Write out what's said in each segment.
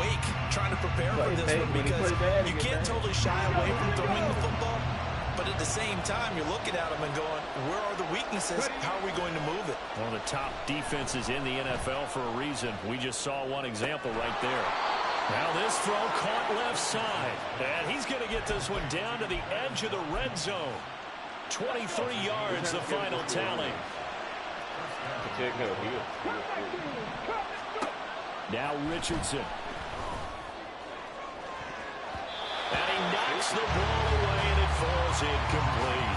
awake trying to prepare for this one because you can't totally shy away from throwing the football. But at the same time, you're looking at them and going, where are the weaknesses? How are we going to move it? One of the top defenses in the NFL for a reason. We just saw one example right there. Now this throw caught left side. And he's going to get this one down to the edge of the red zone. 23 yards, the final tally. Now Richardson. And he knocks the ball away, and it falls incomplete.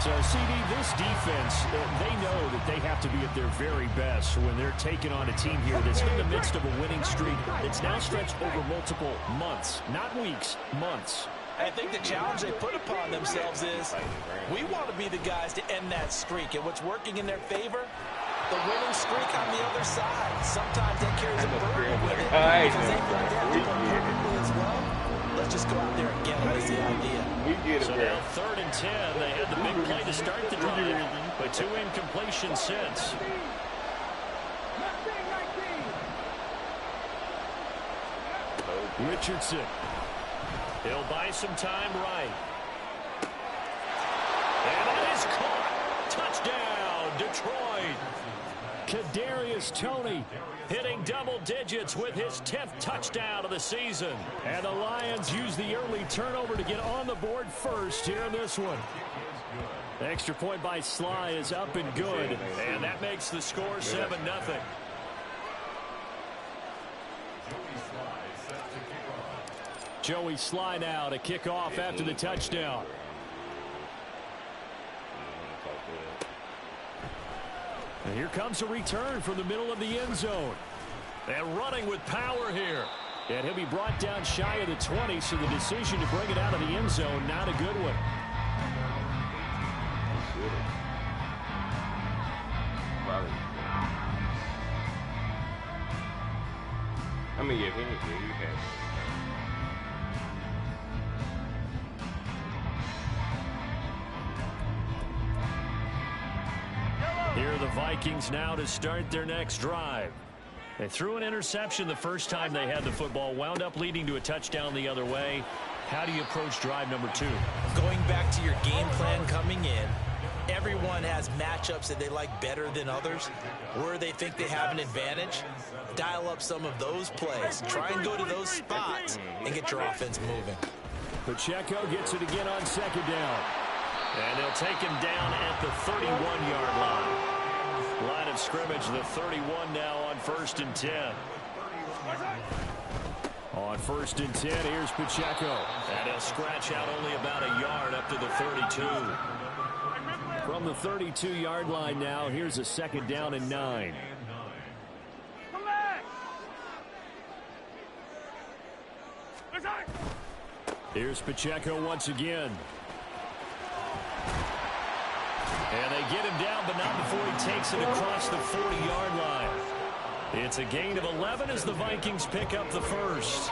So, CD, this defense, they know that they have to be at their very best when they're taking on a team here that's in the midst of a winning streak. It's now stretched over multiple months, not weeks, months. I think the challenge they put upon themselves is we want to be the guys to end that streak. And what's working in their favor? The winning streak on the other side. Sometimes that carries a burden with it because they think they have to play perfectly as well. Let's just go out there and get it is the idea. So now 3rd and 10. They had the big play to start the drive, but 2 incompletions since. Richardson. He'll buy some time right. And it is caught. Touchdown, Detroit. Kadarius Toney hitting double digits with his 10th touchdown of the season. And the Lions use the early turnover to get on the board first here in this one. The extra point by Sly is up and good. And that makes the score 7-0. Joey Sly now to kick off after the touchdown. And here comes a return from the middle of the end zone. And running with power here. And he'll be brought down shy of the 20, so the decision to bring it out of the end zone, not a good one. I mean, if anything, you have. Here are the Vikings now to start their next drive. They threw an interception the first time they had the football, wound up leading to a touchdown the other way. How do you approach drive number 2? Going back to your game plan coming in, everyone has matchups that they like better than others. Where they think they have an advantage, dial up some of those plays. Try and go to those spots and get your offense moving. Pacheco gets it again on 2nd down. And they'll take him down at the 31-yard line. Line of scrimmage, the 31 now on 1st and 10. On 1st and 10, here's Pacheco. And he'll scratch out only about a yard up to the 32. From the 32-yard line now, here's a 2nd down and 9. Here's Pacheco once again. And they get him down, but not before he takes it across the 40-yard line. It's a gain of 11 as the Vikings pick up the first.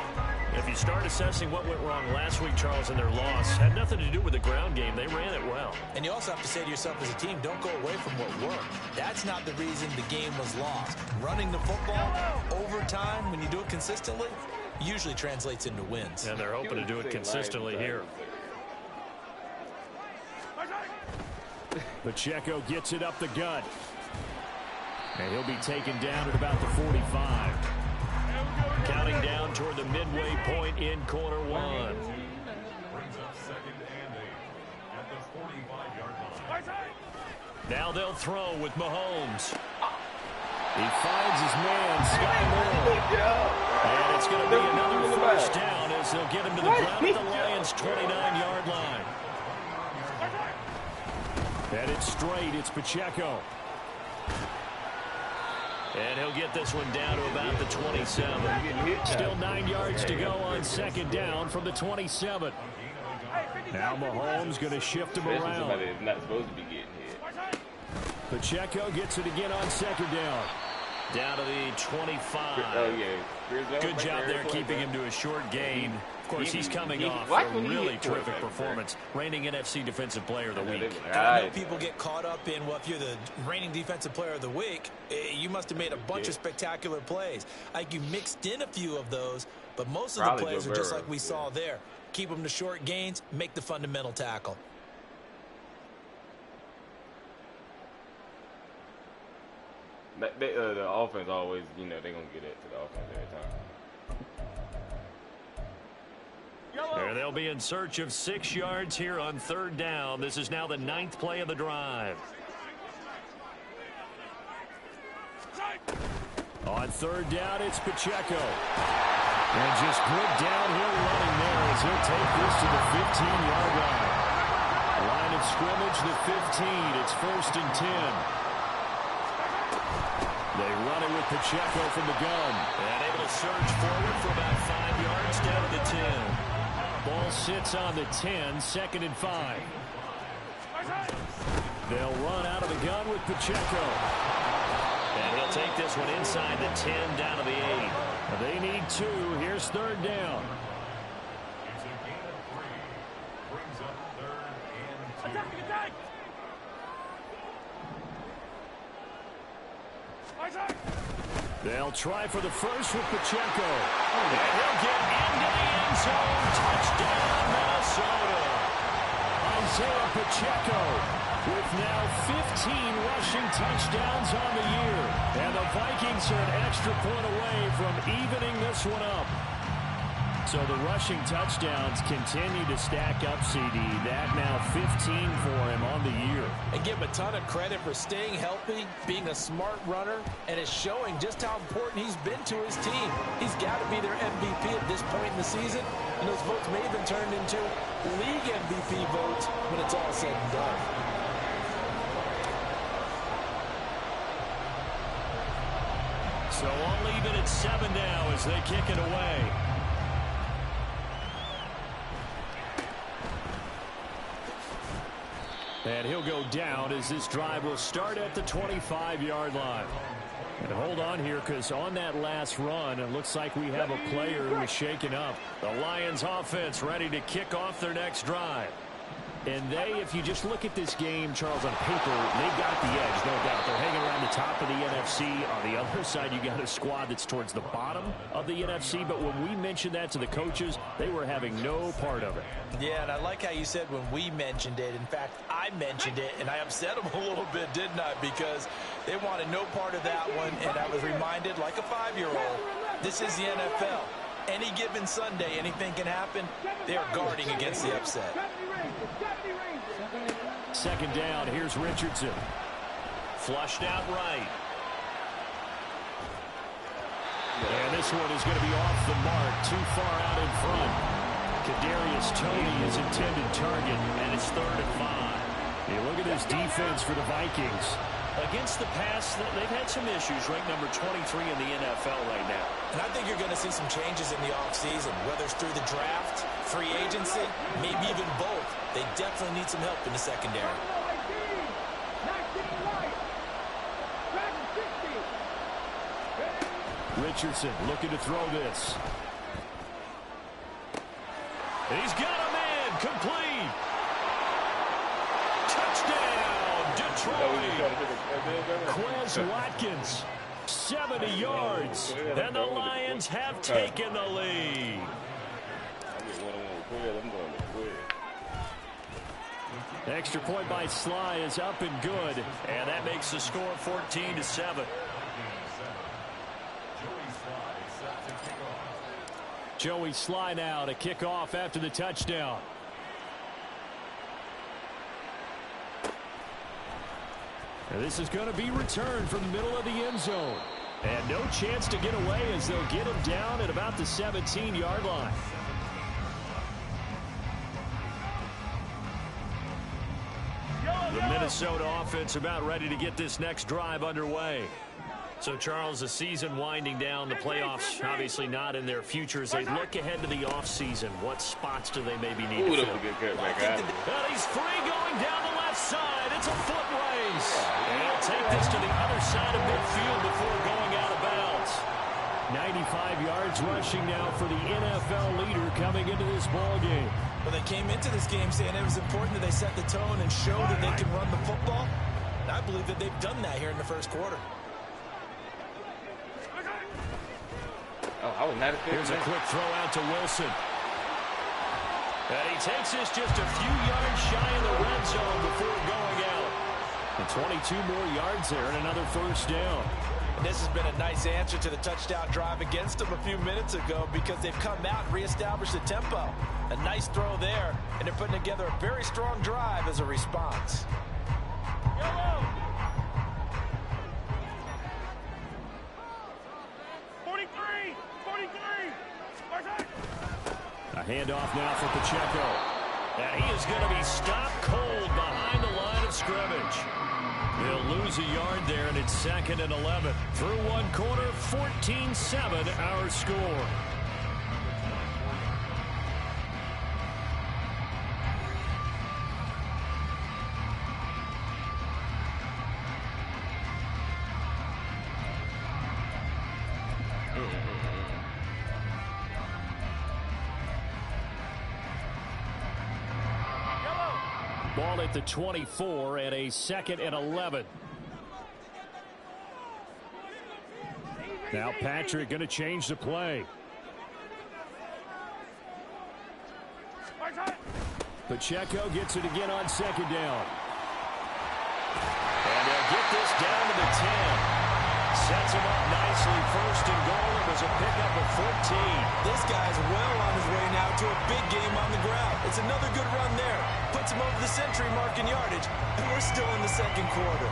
If you start assessing what went wrong last week, Charles, in their loss, had nothing to do with the ground game. They ran it well. And you also have to say to yourself as a team, don't go away from what worked. That's not the reason the game was lost. Running the football over time, when you do it consistently, usually translates into wins. And they're hoping to do it consistently here. Pacheco gets it up the gut. And he'll be taken down at about the 45. Counting down toward the midway point in quarter 1. Now they'll throw with Mahomes. He finds his man, Sky Moore. And it's going to be another first down as they'll get him to the ground at the Lions' 29-yard line. And it's straight. It's Pacheco. And he'll get this one down to about the 27. Still 9 yards to go on 2nd down from the 27. Now Mahomes going to shift him around. Not supposed to be getting hit. Pacheco gets it again on 2nd down. Down to the 25. Oh, yeah. Good job there keeping him to a short gain. Of course, he's coming off a really terrific performance, reigning NFC Defensive Player of the Week. And I know people get caught up in, well, if you're the reigning Defensive Player of the Week, you must have made a bunch of spectacular plays. Like you mixed in a few of those, but most of the plays are just like we saw there. Keep them to short gains, make the fundamental tackle. The offense always, you know, they're going to get it to the offense every time. And they'll be in search of 6 yards here on 3rd down. This is now the 9th play of the drive. On 3rd down, it's Pacheco. And just good downhill running there as he'll take this to the 15-yard line. Line of scrimmage, the 15. It's 1st and 10. They run it with Pacheco from the gun. And able to surge forward for about 5 yards down to the 10. Ball sits on the 10, 2nd and 5. They'll run out of the gun with Pacheco. And he'll take this one inside the 10 down to the 8. They need 2. Here's 3rd down. They'll try for the first with Pacheco. And he'll get into the end zone. Touchdown, Minnesota. Isaiah Pacheco with now 15 rushing touchdowns on the year. And the Vikings are an extra point away from evening this one up. So the rushing touchdowns continue to stack up, CD. That now 15 for him on the year. And give him a ton of credit for staying healthy, being a smart runner, and it's showing just how important he's been to his team. He's got to be their MVP at this point in the season, and those votes may have been turned into league MVP votes when it's all said and done. So I'll leave it at 7 now as they kick it away. And he'll go down as this drive will start at the 25-yard line. And hold on here, because on that last run, it looks like we have a player who is shaken up. The Lions offense ready to kick off their next drive. And they, if you just look at this game, Charles, on paper, they've got the edge, no doubt. They're hanging around the top of the NFC. On the other side, you got a squad that's towards the bottom of the NFC. But when we mentioned that to the coaches, they were having no part of it. Yeah, and I like how you said when we mentioned it. In fact, I mentioned it, and I upset them a little bit, didn't I? Because they wanted no part of that one, and I was reminded, like a 5-year-old, this is the NFL. Any given Sunday, anything can happen. They are guarding against the upset. 2nd down, here's Richardson. Flushed out right. And this one is going to be off the mark, too far out in front. Kadarius Toney is intended target, and it's 3rd and 5. You look at this defense for the Vikings. Against the pass, they've had some issues, ranked number 23 in the NFL right now. And I think you're going to see some changes in the offseason, whether it's through the draft, free agency, maybe even both. They definitely need some help in the secondary. Richardson looking to throw this. And he's got a man complete. Touchdown, Detroit. Quez Watkins, 70 yards. And the Lions have taken the lead. Extra point by Sly is up and good. And that makes the score 14-7. Joey Sly now to kick off after the touchdown. And this is going to be returned from the middle of the end zone. And no chance to get away as they'll get him down at about the 17-yard line. The Minnesota offense about ready to get this next drive underway. So, Charles, the season winding down, the playoffs obviously not in their future. As they look ahead to the offseason, what spots do they maybe need to fill? And he's free going down the left side. It's a foot race. And he'll take this to the other side of midfield before going out of bounds. 95 yards rushing now for the NFL leader coming into this ball game. Well, they came into this game saying it was important that they set the tone and show that they can run the football. And I believe that they've done that here in the first quarter. Oh, I was not expecting Here's a quick throw out to Wilson. And he takes this just a few yards shy of the red zone before going out. And 22 more yards there and another first down. And this has been a nice answer to the touchdown drive against them a few minutes ago because they've come out and reestablished the tempo. A nice throw there, and they're putting together a very strong drive as a response. Yellow. 43. A handoff now for Pacheco. And he is going to be stopped cold behind the line of scrimmage. He'll lose a yard there, and it's 2nd and 11. Through one quarter, 14-7 our score. Ball at the 24 and a 2nd and 11. Now Patrick going to change the play. Pacheco gets it again on 2nd down. And they'll get this down to the 10. Sets him up nicely. 1st and goal. It was a pickup of 14. This guy's well on his way now to a big game on the ground. It's another good run there. Puts him over the century mark in yardage, and we're still in the 2nd quarter.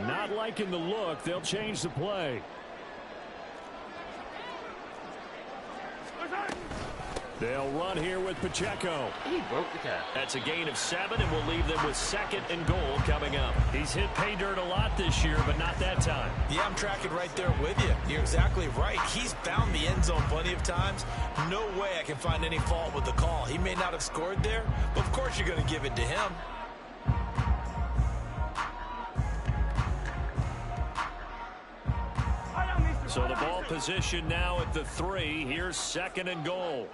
Not liking the look. They'll change the play. They'll run here with Pacheco. He broke the tackle. That's a gain of 7, and we'll leave them with 2nd and goal coming up. He's hit pay dirt a lot this year, but not that time. Yeah, I'm tracking right there with you. You're exactly right. He's found the end zone plenty of times. No way I can find any fault with the call. He may not have scored there, but of course you're going to give it to him. So the ball position now at the 3. Here's 2nd and goal.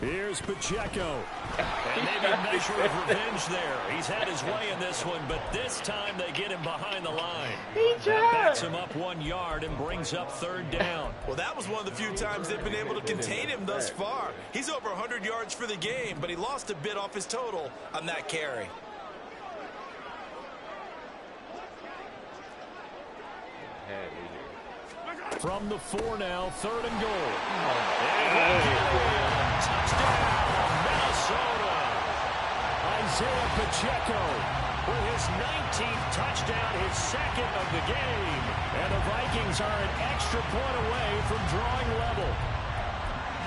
Here's Pacheco. And maybe a measure of revenge there. He's had his way in this one, but this time they get him behind the line. That backs him up 1 yard and brings up 3rd down. Well, that was one of the few times they've been able to contain him thus far. He's over 100 yards for the game, but he lost a bit off his total on that carry. From the 4 now, 3rd and goal. Touchdown, Minnesota. Isaiah Pacheco with his 19th touchdown, his 2nd of the game. And the Vikings are an extra point away from drawing level.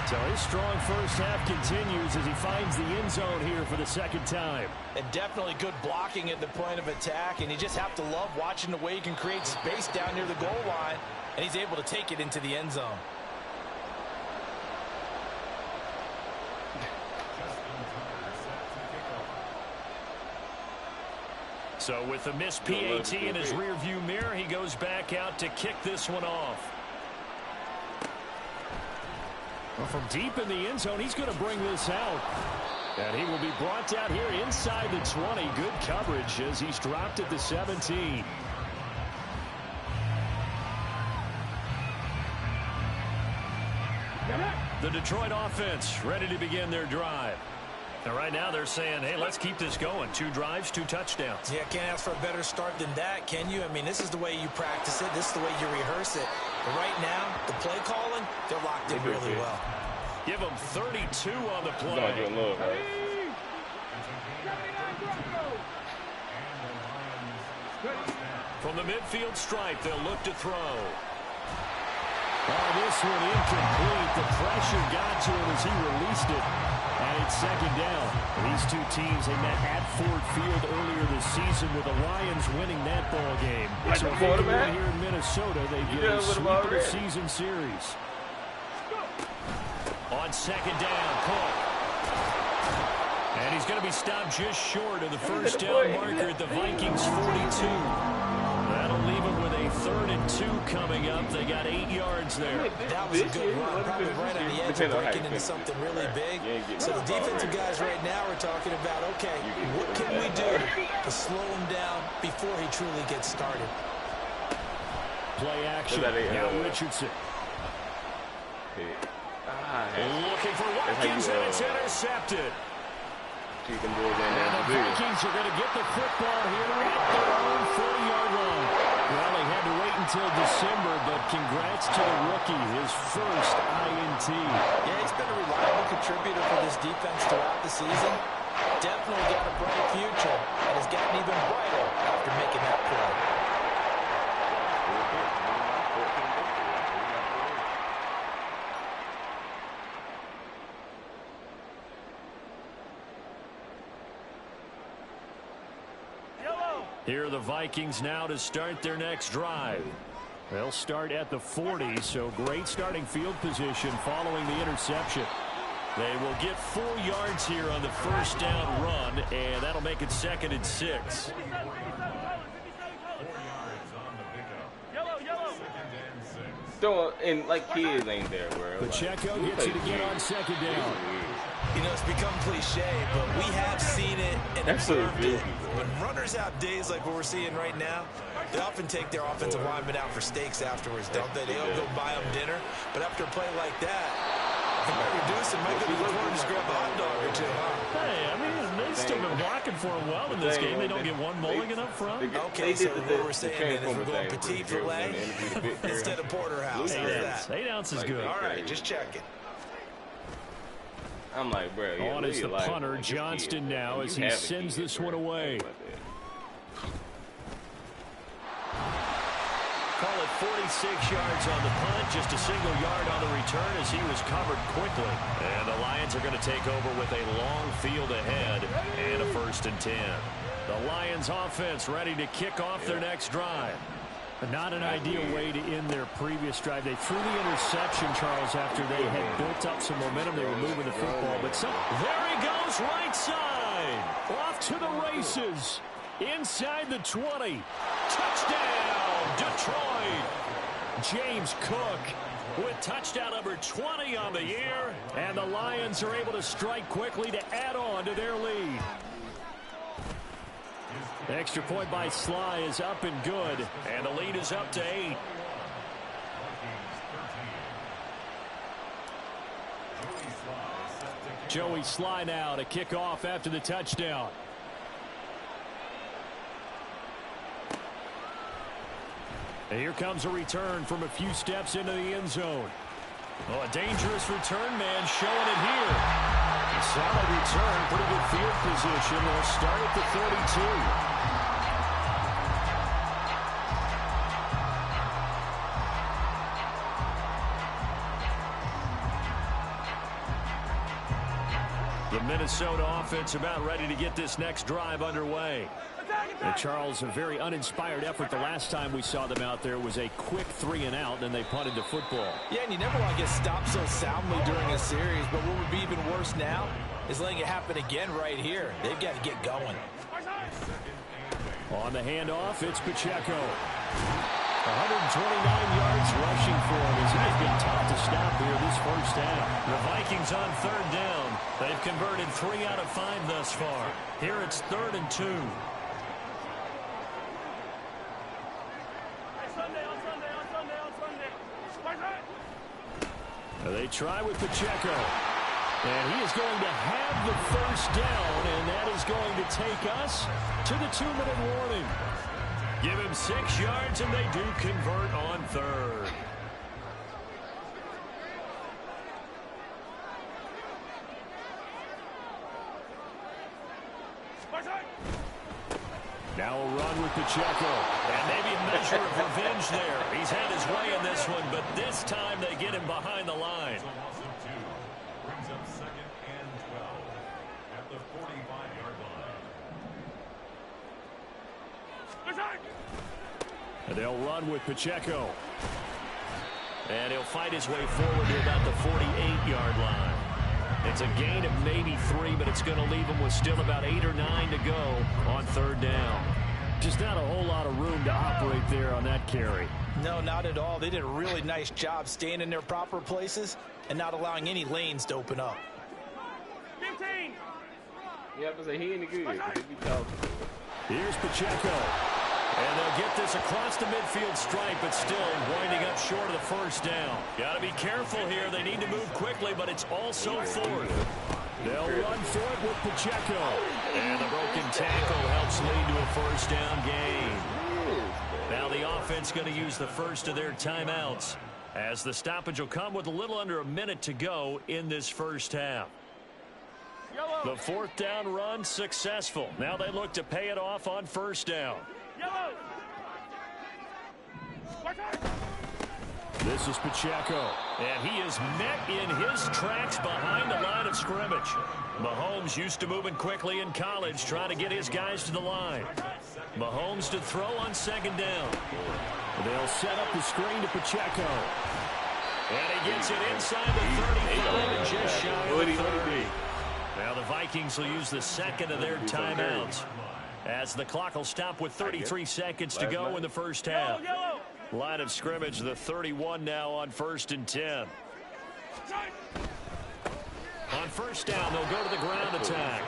So his strong first half continues as he finds the end zone here for the 2nd time. And definitely good blocking at the point of attack, and you just have to love watching the way he can create space down near the goal line, and he's able to take it into the end zone. So with the missed PAT in his rearview mirror, he goes back out to kick this one off. Well, from deep in the end zone, he's going to bring this out. And he will be brought down here inside the 20. Good coverage as he's dropped at the 17. The Detroit offense ready to begin their drive. And right now they're saying, hey, let's keep this going. 2 drives, 2 touchdowns. Yeah, can't ask for a better start than that, can you? I mean, this is the way you practice it. This is the way you rehearse it. But right now, the play calling, they're locked in really well. Give them 32 on the play. From the midfield stripe, they'll look to throw. Oh, this one incomplete. The pressure got to him as he released it. And it's second down. These two teams, they met at Ford Field earlier this season with the Lions winning that ball game. Like so the if they can win quarterback? here in Minnesota, they get a sweep of the season series. On second down, Cook. And he's going to be stopped just short of the first down marker at the Vikings 42. That'll leave him with a 3rd and 2 coming up. They got 8 yards there. That was a good run, probably right on the edge of breaking into something really big. So the defensive guys right now are talking about, okay, what can we do to slow him down before he truly gets started? Play action. Now Richardson. Looking for Watkins, and it's intercepted. And the Vikings are going to get the football here at their own 40-yard line. Well, they had to wait until December, but congrats to the rookie, his first INT. Yeah, he's been a reliable contributor for this defense throughout the season. Definitely got a bright future, and has gotten even brighter after making that play. Here are the Vikings now to start their next drive. They'll start at the 40, so great starting field position following the interception. They will get 4 yards here on the first down run, and that'll make it 2nd and 6. So, and like kids ain't there, bro. Pacheco gets it again on 2nd down. You know, it's become cliche, but we have seen it and observed it. When runners have days like what we're seeing right now, they often take their offensive linemen out for steaks afterwards, don't they? They'll go buy them dinner. But after a play like that, they might reduce it. Might go to the corner and just grab a hot dog or two, huh? Hey, I mean, they've still been blocking for him well in this game. They don't get one mulligan up front. Okay, so what we're saying then is we're going petite filet instead of porterhouse. How's that? 8 ounces good. All right, just checking. I'm like, bro. On is the punter, Johnston now, as he sends this one away. Call it 46 yards on the punt, just a single yard on the return as he was covered quickly. And the Lions are going to take over with a long field ahead and a 1st and 10. The Lions offense ready to kick off their next drive. Not an ideal way to end their previous drive. They threw the interception, Charles, after they had built up some momentum. They were moving the football, but there he goes, right side. Off to the races. Inside the 20. Touchdown, Detroit. James Cook with touchdown number 20 on the year. And the Lions are able to strike quickly to add on to their lead. The extra point by Sly is up and good, and the lead is up to 8. Joey Sly now to kick off after the touchdown. And here comes a return from a few steps into the end zone. Oh, a dangerous return man showing it here. A solid return, pretty good field position. They'll start at the 32. The Minnesota offense about ready to get this next drive underway. And Charles, a very uninspired effort the last time we saw them out there was a quick 3-and-out, and they punted the football. Yeah, and you never want to get stopped so soundly during a series, but what would be even worse now is letting it happen again right here. They've got to get going. On the handoff, it's Pacheco. 129 yards rushing for him as he's been tough to stop here this first half. The Vikings on 3rd down. They've converted 3 out of 5 thus far. Here it's 3rd and 2. They try with Pacheco. And he is going to have the first down, and that is going to take us to the 2-minute warning. Give him 6 yards, and they do convert on 3rd. Now a run with Pacheco. And maybe a measure of revenge there. He's had his way in this one, but this time they get him behind the line. And they'll run with Pacheco. And he'll fight his way forward to about the 48-yard line. It's a gain of maybe 3, but it's going to leave him with still about 8 or 9 to go on third down. Just not a whole lot of room to operate there on that carry. No, not at all. They did a really nice job staying in their proper places and not allowing any lanes to open up. 15. Yeah, because he ain't good. Here's Pacheco. And they'll get this across the midfield stripe, but still winding up short of the first down. Got to be careful here. They need to move quickly, but it's also fourth. They'll run for it with Pacheco. And the broken tackle helps lead to a first down gain. Now the offense going to use the first of their timeouts, as the stoppage will come with a little under a minute to go in this first half. The fourth down run successful. Now they look to pay it off on first down. This is Pacheco, and he is met in his tracks behind the line of scrimmage. Mahomes used to moving quickly in college, trying to get his guys to the line. Mahomes to throw on second down. They'll set up the screen to Pacheco. And he gets it inside the 35 and just shy of the 30. Now the Vikings will use the second of their timeouts, as the clock will stop with 33 seconds to go in the first half. Line of scrimmage, the 31 now on 1st and 10. On first down, they'll go to the ground attack.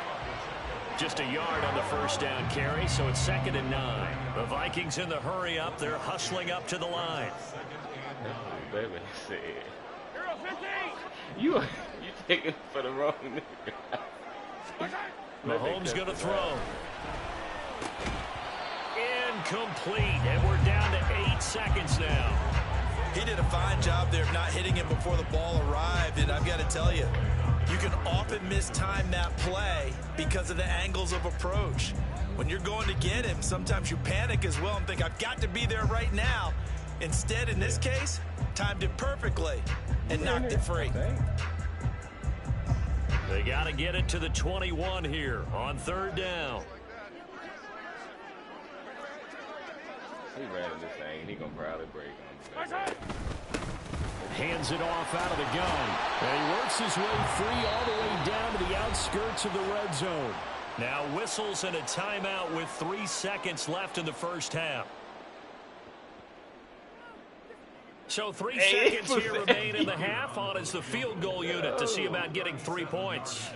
Just a yard on the first down carry, so it's 2nd and 9. The Vikings in the hurry up. They're hustling up to the line. You taking for the wrong nigga. Mahomes going to throw. Incomplete, and we're down to 8 seconds now. He did a fine job there of not hitting him before the ball arrived, and I've got to tell you, you can often mistime that play because of the angles of approach. When you're going to get him, sometimes you panic as well and think, I've got to be there right now. Instead, in this case, timed it perfectly and knocked it free. They got to get it to the 21 here on third down. He ran in this thing. He gonna probably break him. Hands it off out of the gun. And he works his way free all the way down to the outskirts of the red zone. Now whistles and a timeout with 3 seconds left in the first half. So 3 seconds here remain in the half. On is the field goal unit to see about getting 3 points.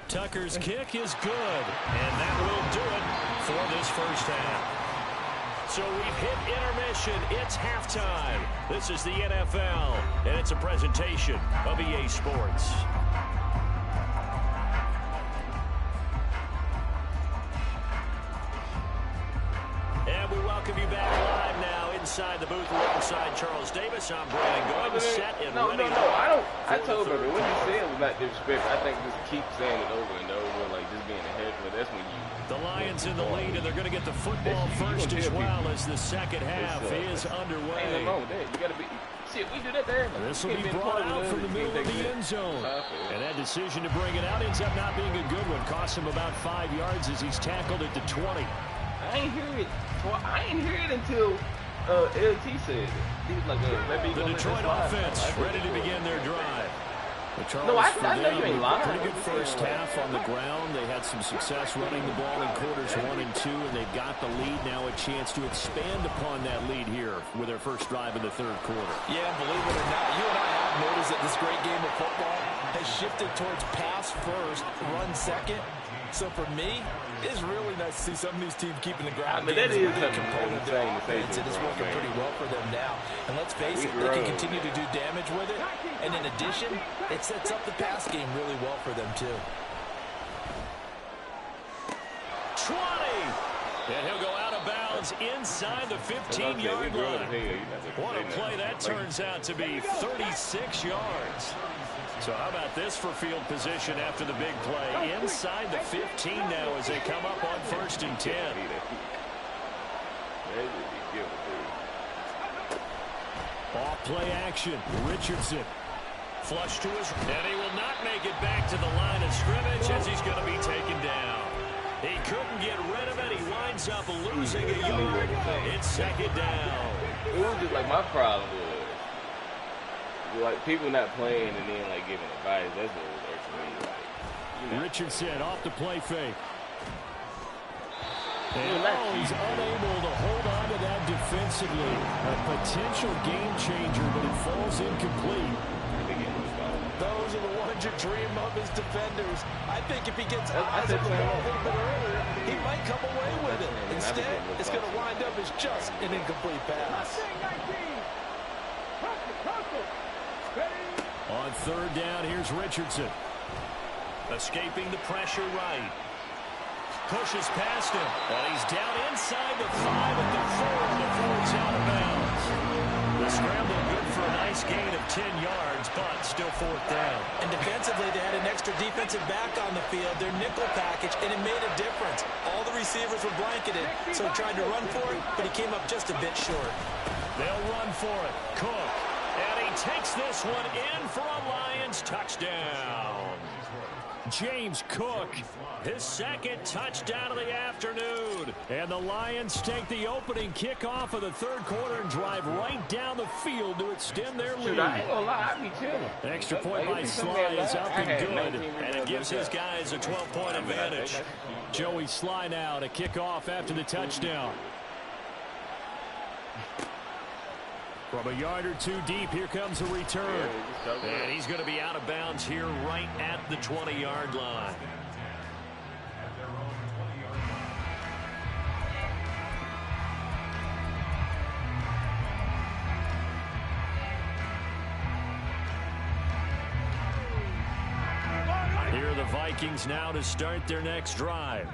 Tucker's kick is good, and that will do it for this first half. So we've hit intermission. It's halftime. This is the NFL, and it's a presentation of EA Sports. And we welcome you back live now inside the booth alongside Charles Davis. I'm Brandon Goodman, set and ready. I told her that what he said was not disrespect. I think just keep saying it over and over, like just being a head. But that's when you. The Lions in the lead, and they're going to get the football first as well as the second half is underway. Ain't nothing wrong with that. You got to be. See, if we do that there, this will be brought out from the middle of the end zone. And that decision to bring it out ends up not being a good one. Costs him about 5 yards as he's tackled at the 20. I ain't hear it until LT said it. He was like, the Detroit offense ready to begin their drive. No, I know you ain't lying. Pretty good first half on the ground. They had some success running the ball in quarters 1 and 2, and they've got the lead. Now a chance to expand upon that lead here with their first drive in the third quarter. Yeah, believe it or not, you and I have noticed that this great game of football has shifted towards pass first, run second. So for me, it's really nice to see some of these teams keeping the ground. That is a component of their offense, and it's working pretty well for them now. And let's face it, they can continue to do damage with it. And in addition, it sets up the pass game really well for them too. 20! And he'll go out of bounds inside the 15-yard line. What a play that turns out to be, 36 yards. So how about this for field position after the big play? Inside the 15 now as they come up on 1st and 10. Off play action. Richardson flush to his, and he will not make it back to the line of scrimmage as he's going to be taken down. He couldn't get rid of it. He winds up losing a yard. It's second down. It was just like my problem was like people not playing and then like giving advice. That's what was working me. Like, Richardson off the play fake. And he's unable to hold on to that defensively. A potential game changer, but it falls incomplete. Those are the ones you dream of as defenders. I think if he gets eyes on the ball a little bit earlier, he might come away with it. Instead, it's going to wind up as just an incomplete pass. On third down, here's Richardson. Escaping the pressure right. Pushes past him, and he's down inside the 5 at the 4 before he's out of bounds. The scramble good for a nice gain of 10 yards, but still fourth down. And defensively, they had an extra defensive back on the field, their nickel package, and it made a difference. All the receivers were blanketed, so he tried to run for it, but he came up just a bit short. They'll run for it. Cook, and he takes this one in for a Lions touchdown. James Cook, his second touchdown of the afternoon. And the Lions take the opening kickoff of the third quarter and drive right down the field to extend their lead. I ain't gonna lie, I be chilling. Extra point by Sly is up and good, and it gives his guys a 12-point advantage. Joey Sly now to kick off after the touchdown. From a yard or two deep, here comes a return. And he's going to be out of bounds here right at the 20-yard line. Here are the Vikings now to start their next drive.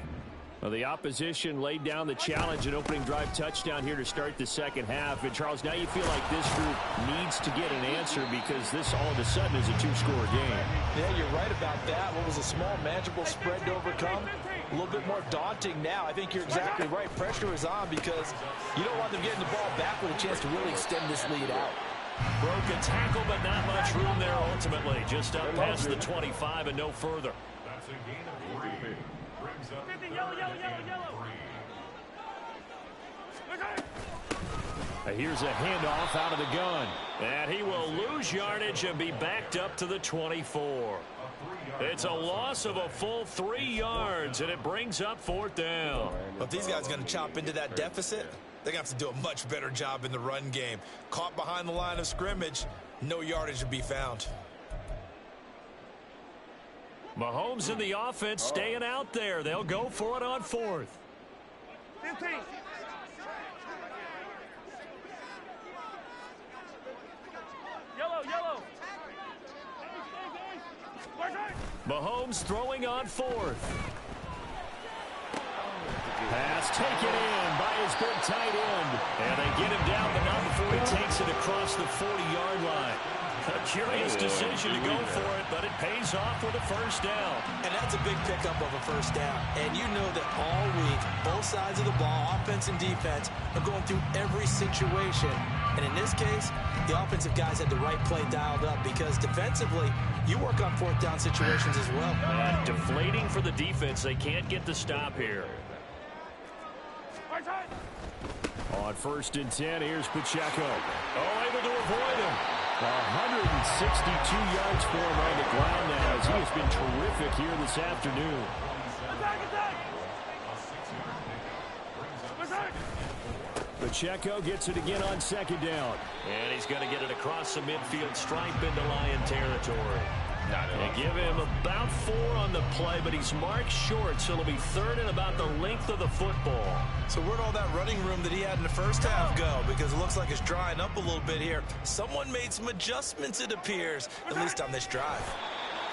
Well, the opposition laid down the challenge and opening drive touchdown here to start the second half. And, Charles, now you feel like this group needs to get an answer because this all of a sudden is a two-score game. Yeah, you're right about that. What was a small, manageable spread to overcome? A little bit more daunting now. I think you're exactly right. Pressure is on because you don't want them getting the ball back with a chance to really extend this lead out. Broke a tackle, but not much room there ultimately. Just up past the 25 and no further. That's a gain of 3. Yellow. Here's a handoff out of the gun. And he will lose yardage and be backed up to the 24. It's a loss of a full 3 yards, and it brings up fourth down. But if these guys are going to chop into that deficit, they're going to have to do a much better job in the run game. Caught behind the line of scrimmage, no yardage to be found. Mahomes and the offense staying out there. They'll go for it on fourth. 15. Yellow. Mahomes throwing on fourth. Pass taken in by his big tight end. And they get him down, but not before he takes it across the 40-yard line. A curious decision to go for it, but it pays off with a first down. And that's a big pickup of a first down. And you know that all week, both sides of the ball, offense and defense, are going through every situation. And in this case, the offensive guys had the right play dialed up because defensively, you work on fourth down situations as well. And deflating for the defense. They can't get the stop here. On 1st and 10, here's Pacheco. Able to avoid him. 162 yards for him on the ground now as he has been terrific here this afternoon. Pacheco gets it again on 2nd down. And he's going to get it across the midfield stripe into Lion territory. They give him about 4 on the play, but he's marked short, so it'll be 3rd and about the length of the football. So where'd all that running room that he had in the first half go? Because it looks like it's drying up a little bit here. Someone made some adjustments, it appears, at least on this drive.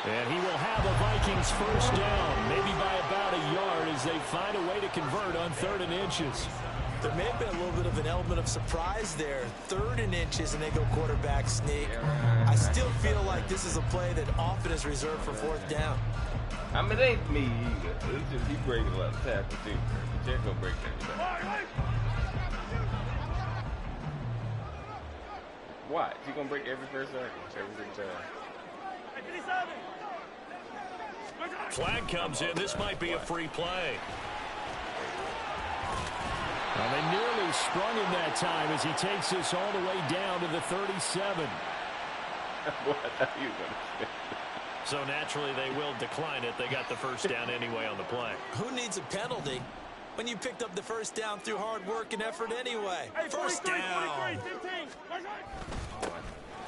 And he will have a Vikings first down, maybe by about a yard as they find a way to convert on 3rd and inches. There may have been a little bit of an element of surprise there. 3rd and inches, and they go quarterback sneak. I still feel like this is a play that often is reserved for 4th down. I mean, it ain't me either. It's just he breaks a lot of tackles too. Pacheco breaks everything. Why? Is he gonna break every first tackle? Every single time? Flag comes in. This might be a free play. Well, they nearly sprung him that time as he takes this all the way down to the 37. So naturally they will decline it. They got the first down anyway on the play. Who needs a penalty when you picked up the first down through hard work and effort anyway? First down.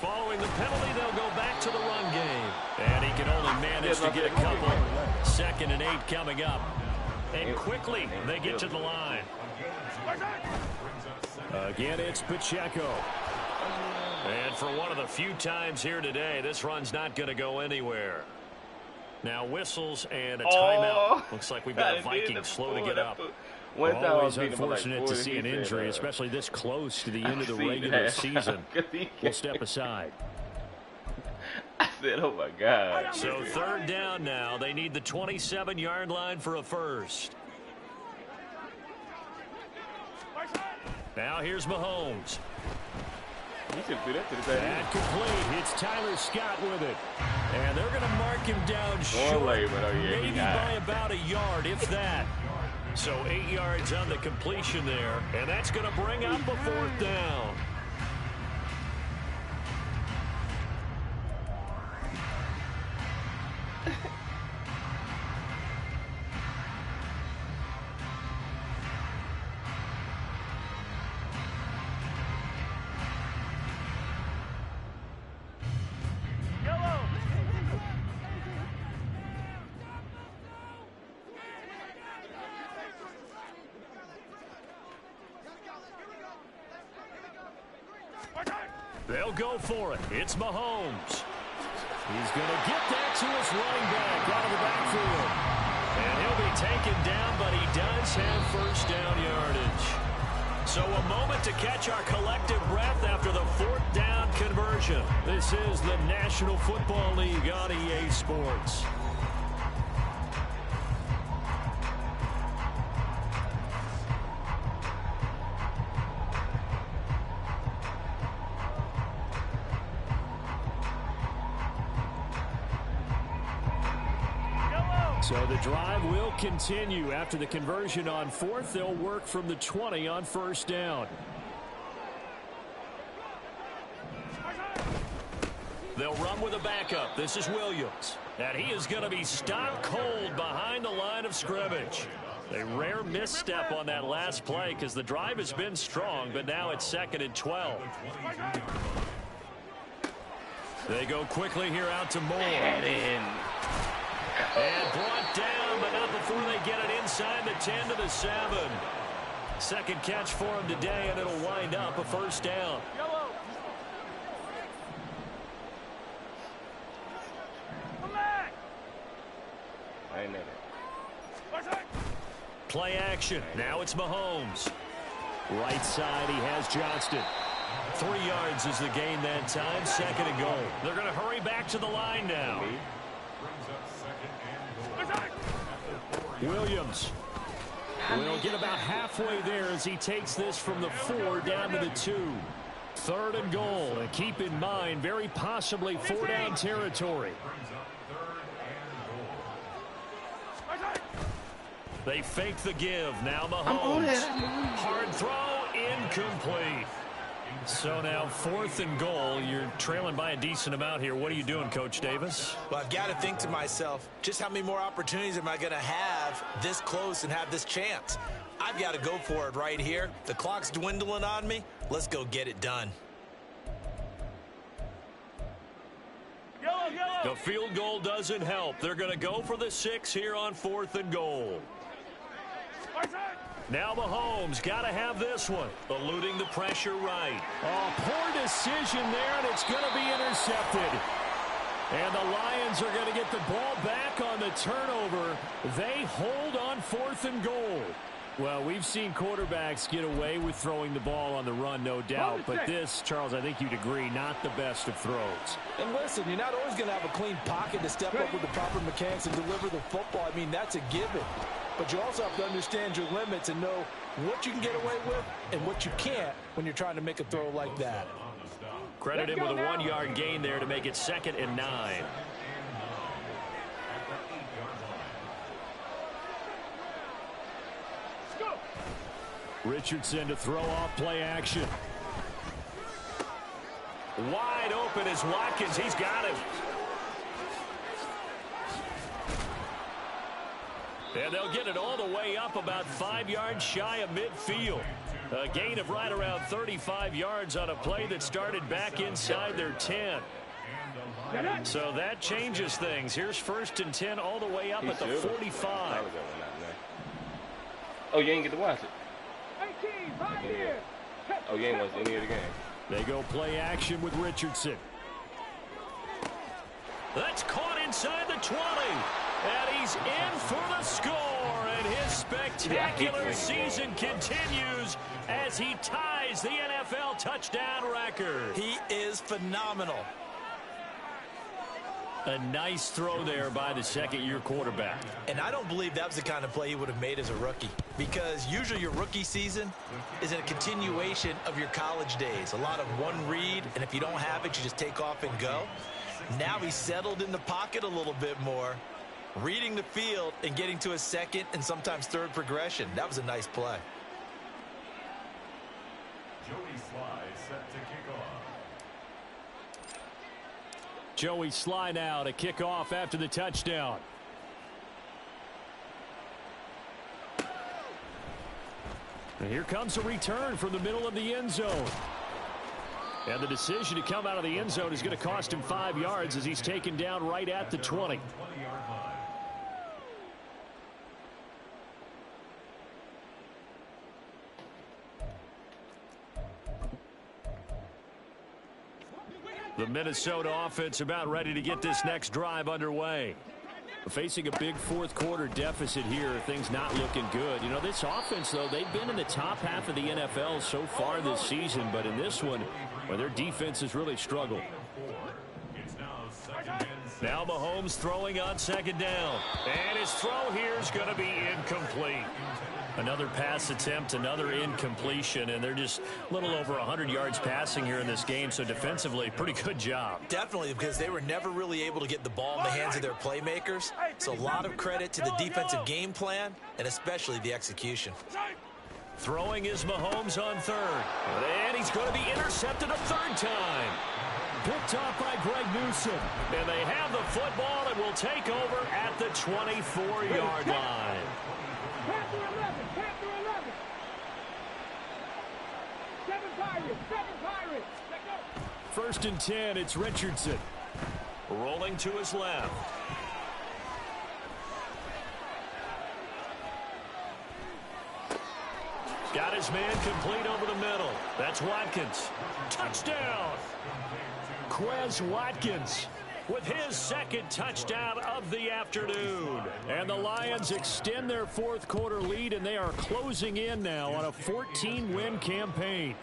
Following the penalty, they'll go back to the run game. And he can only manage to get a couple. 2nd and 8 coming up. And quickly they get to the line. Again, it's Pacheco. And for one of the few times here today, this run's not going to go anywhere. Now whistles and a timeout. Looks like we've got a Viking slow to get up. Always unfortunate to see an injury, especially this close to the end of the regular season. We'll step aside. I said, oh, my God. So 3rd down now. They need the 27-yard line for a first. Now here's Mahomes. And complete. It's Tyler Scott with it. And they're going to mark him down short. Maybe by about a yard, if that. So 8 yards on the completion there. And that's going to bring up a 4th down. They'll go for it. It's Mahomes. He's going to get that to his running back out of the backfield. And he'll be taken down, but he does have first down yardage. So a moment to catch our collective breath after the 4th down conversion. This is the National Football League on EA Sports. So the drive will continue. After the conversion on 4th, they'll work from the 20 on 1st down. They'll run with a backup. This is Williams. And he is going to be stopped cold behind the line of scrimmage. A rare misstep on that last play because the drive has been strong, but now it's 2nd and 12. They go quickly here out to Moore. And brought down, but not before they get it inside the 10 to the 7. 2nd catch for him today, and it'll wind up a first down. Play action. Now it's Mahomes. Right side, he has Johnston. 3 yards is the gain that time. 2nd and goal. They're going to hurry back to the line now. Williams will get about halfway there as he takes this from the 4 down to the 2. 3rd and goal. And keep in mind, very possibly 4-down territory. They fake the give. Now Mahomes. Hard throw, incomplete. So now 4th and goal. You're trailing by a decent amount here. What are you doing, Coach Davis? Well, I've got to think to myself, just how many more opportunities am I going to have this close and have this chance? I've got to go for it right here. The clock's dwindling on me. Let's go get it done. The field goal doesn't help. They're going to go for the 6 here on 4th and goal. Now Mahomes got to have this one. Eluding the pressure right. Oh, poor decision there, and it's going to be intercepted. And the Lions are going to get the ball back on the turnover. They hold on 4th and goal. Well, we've seen quarterbacks get away with throwing the ball on the run, no doubt. But this, Charles, I think you'd agree, not the best of throws. And listen, you're not always going to have a clean pocket to step up with the proper mechanics and deliver the football. I mean, that's a given. But you also have to understand your limits and know what you can get away with and what you can't when you're trying to make a throw like that. Credit him with a 1-yard gain there to make it 2nd and 9. Richardson to throw off play action. Wide open is Watkins. He's got him. And they'll get it all the way up about 5 yards shy of midfield. A gain of right around 35 yards on a play that started back inside their 10. So that changes things. Here's 1st and 10 all the way up at the 45. Oh, you ain't get to watch it. Oh, you ain't watched any of the game. They go play action with Richardson. That's caught inside the 20. And he's in for the score. And his spectacular season continues as he ties the NFL touchdown record. He is phenomenal. A nice throw there by the second-year quarterback. And I don't believe that was the kind of play he would have made as a rookie, because usually your rookie season is a continuation of your college days. A lot of one read, and if you don't have it, you just take off and go. Now he's settled in the pocket a little bit more, reading the field and getting to a second and sometimes third progression. That was a nice play. Joey Sly set to kick off. Joey Sly now to kick off after the touchdown. And here comes a return from the middle of the end zone. And the decision to come out of the end zone is going to cost him 5 yards as he's taken down right at the 20. The Minnesota offense about ready to get this next drive underway. Facing a big fourth-quarter deficit here, things not looking good. You know, this offense, though, they've been in the top half of the NFL so far this season, but in this one, well, their defense has really struggled. Now Mahomes throwing on 2nd down. And his throw here is going to be incomplete. Another pass attempt, another incompletion, and they're just a little over 100 yards passing here in this game, so defensively, pretty good job. Definitely, because they were never really able to get the ball in the hands of their playmakers. So a lot of credit to the defensive game plan, and especially the execution. Throwing is Mahomes on 3rd. And he's going to be intercepted a 3rd time. Picked off by Greg Newsome. And they have the football and will take over at the 24-yard line. Panther 11, Panther 11. 7 Pirates. Let go. 1st and 10, it's Richardson. Rolling to his left. Got his man complete over the middle. That's Watkins. Touchdown. Quez Watkins with his 2nd touchdown of the afternoon. And the Lions extend their fourth-quarter lead, and they are closing in now on a 14-win campaign.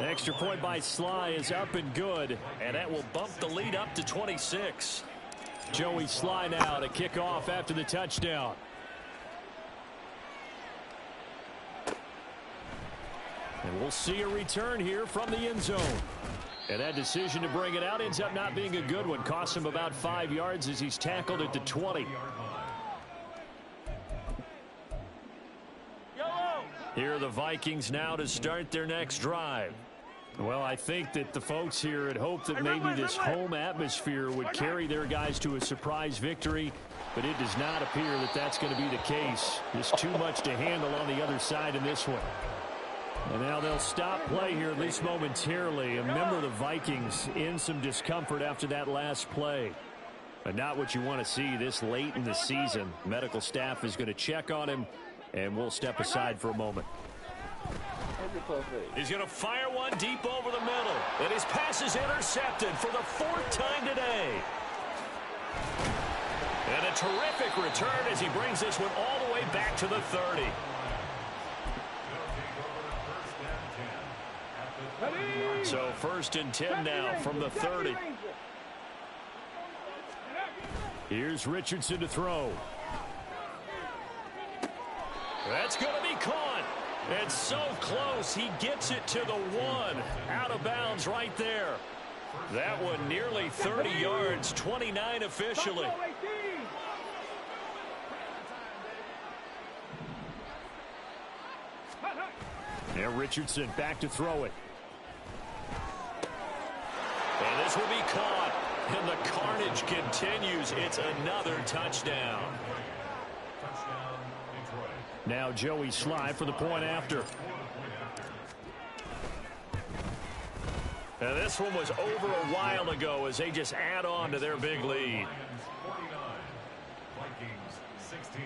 Extra point by Sly is up and good, and that will bump the lead up to 26. Joey Sly now to kick off after the touchdown. And we'll see a return here from the end zone. And that decision to bring it out ends up not being a good one. Costs him about 5 yards as he's tackled at the 20. Here are the Vikings now to start their next drive. Well, I think that the folks here had hoped that maybe this home atmosphere would carry their guys to a surprise victory, but it does not appear that that's going to be the case. There's too much to handle on the other side in this one. And now they'll stop play here, at least momentarily. And remember, the Vikings in some discomfort after that last play. But not what you want to see this late in the season. Medical staff is going to check on him, and we'll step aside for a moment. He's going to fire one deep over the middle. And his pass is intercepted for the 4th time today. And a terrific return as he brings this one all the way back to the 30. So 1st and 10 now from the 30. Here's Richardson to throw. That's going to be caught. It's so close. He gets it to the 1. Out of bounds right there. That one nearly 30 yards, 29 officially. And Richardson back to throw it. And this will be caught. And the carnage continues. It's another touchdown. Now Joey Slye for the point after. And this one was over a while ago as they just add on to their big lead. 49, Vikings 16.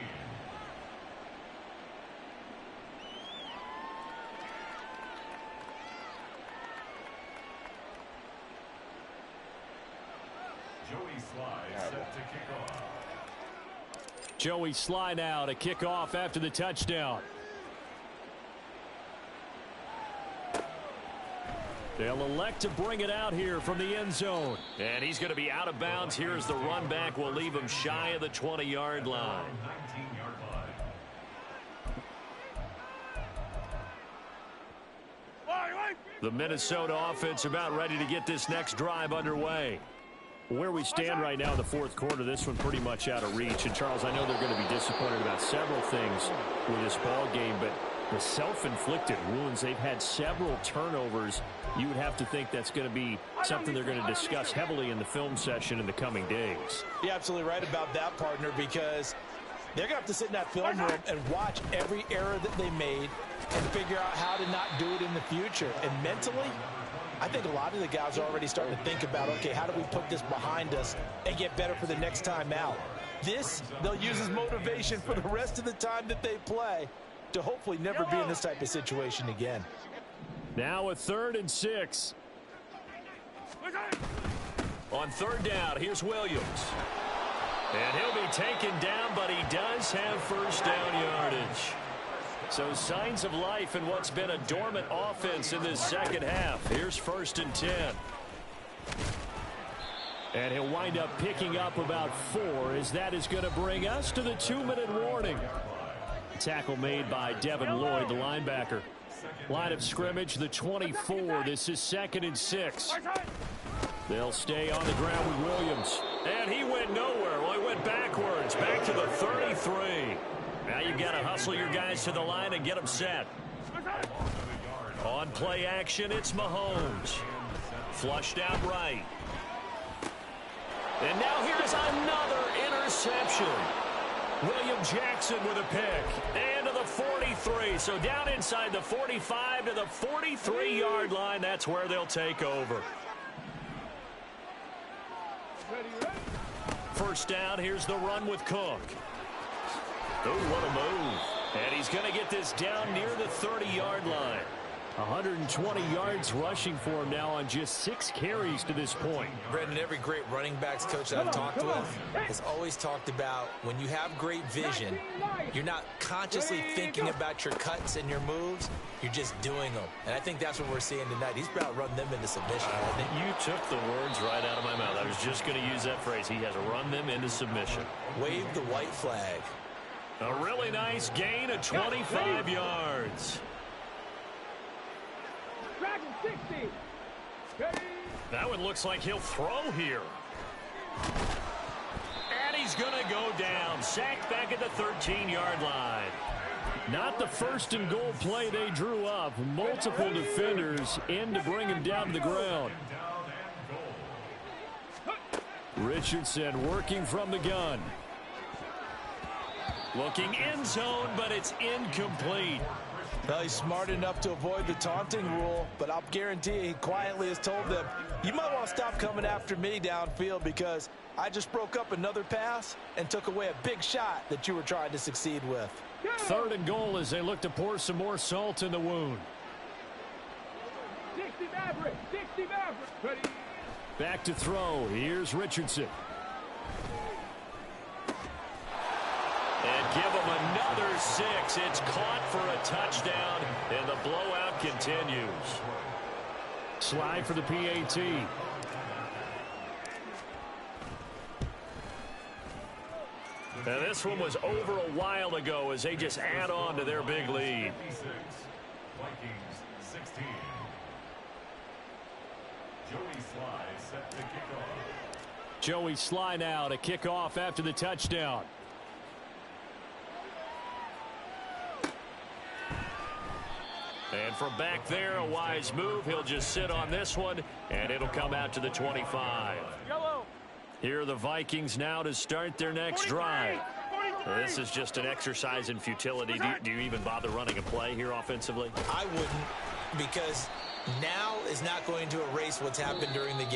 Joey Slye set to kick off. Joey Slye now to kick off after the touchdown. They'll elect to bring it out here from the end zone. And he's going to be out of bounds here as the run back will leave him shy of the 20-yard line. 19-yard line. The Minnesota offense about ready to get this next drive underway. Where we stand right now in the fourth quarter, this one pretty much out of reach. And, Charles, I know they're going to be disappointed about several things with this ball game, but the self-inflicted wounds, they've had several turnovers. You would have to think that's going to be something they're going to discuss heavily in the film session in the coming days. You're absolutely right about that, partner, because they're going to have to sit in that film room and watch every error that they made and figure out how to not do it in the future. And mentally, I think a lot of the guys are already starting to think about, okay, how do we put this behind us and get better for the next time out? This, they'll use as motivation for the rest of the time that they play to hopefully never be in this type of situation again. Now a 3rd and 6. On 3rd down, here's Williams. And he'll be taken down, but he does have first down yardage. So signs of life in what's been a dormant offense in this second half. Here's 1st and 10. And he'll wind up picking up about 4 as that is going to bring us to the 2-minute warning. Tackle made by Devin Lloyd, the linebacker. Line of scrimmage, the 24. This is 2nd and 6. They'll stay on the ground with Williams. And he went nowhere. Well, he went backwards, back to the 33. Now you've got to hustle your guys to the line and get them set. On play action, it's Mahomes. Flushed out right. And now here's another interception. William Jackson with a pick. And to the 43. So down inside the 45 to the 43-yard line. That's where they'll take over. First down, here's the run with Cook. Oh, what a move. And he's going to get this down near the 30-yard line. 120 yards rushing for him now on just 6 carries to this point. Brendan, every great running backs coach that I've talked with has always talked about when you have great vision, you're not consciously thinking about your cuts and your moves, you're just doing them. And I think that's what we're seeing tonight. He's about to run them into submission. You took the words right out of my mouth. I was just going to use that phrase. He has run them into submission. Wave the white flag. A really nice gain of 25 yards. That one looks like he'll throw here. And he's going to go down. Sacked back at the 13-yard line. Not the 1st and goal play they drew up. Multiple defenders in to bring him down to the ground. Richardson working from the gun. Looking end zone, but it's incomplete. Well, he's smart enough to avoid the taunting rule, but I'll guarantee you he quietly has told them, you might want to stop coming after me downfield because I just broke up another pass and took away a big shot that you were trying to succeed with. 3rd and goal as they look to pour some more salt in the wound. 60 Maverick, 60 Maverick. Back to throw. Here's Richardson. And give him another 6. It's caught for a touchdown, and the blowout continues. Slide for the PAT. And this one was over a while ago as they just add on to their big lead. Vikings 16. Joey Slye set to kick off. Joey Slye now to kick off after the touchdown. And from back there, a wise move. He'll just sit on this one, and it'll come out to the 25. Yellow. Here are the Vikings now to start their next drive. This is just an exercise in futility. Do you even bother running a play here offensively? I wouldn't, because now is not going to erase what's happened during the game.